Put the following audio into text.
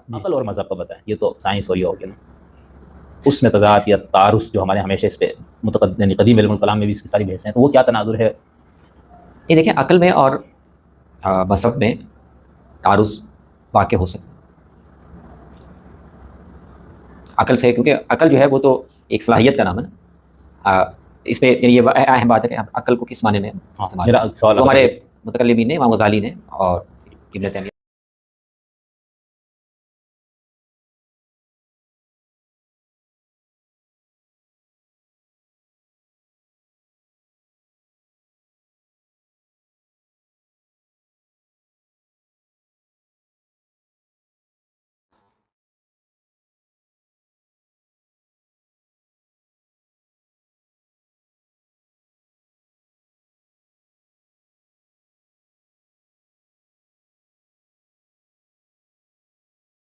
अकल और मज़हब का बताएं, ये तो साइंस और ये हो गया ना, उसमें तज़ाद या तारुस जो हमारे हमेशा इस पे कदीम इल्मुल कलाम में भी इसकी सारी बहसें हैं, तो वो क्या तनाजुर है? ये देखें, अकल में और मज़हब में तारुस वाक़ हो सकता है। अकल से, क्योंकि अकल जो है वो तो एक सलाहियत का नाम है ना। इस पे ये अहम बात है कि अकल को किस माने में इस्तेमाल मेरा सवाल वो हमारे मुतकल्लिमीन ने, इमाम गज़ाली ने और इब्न तैमिया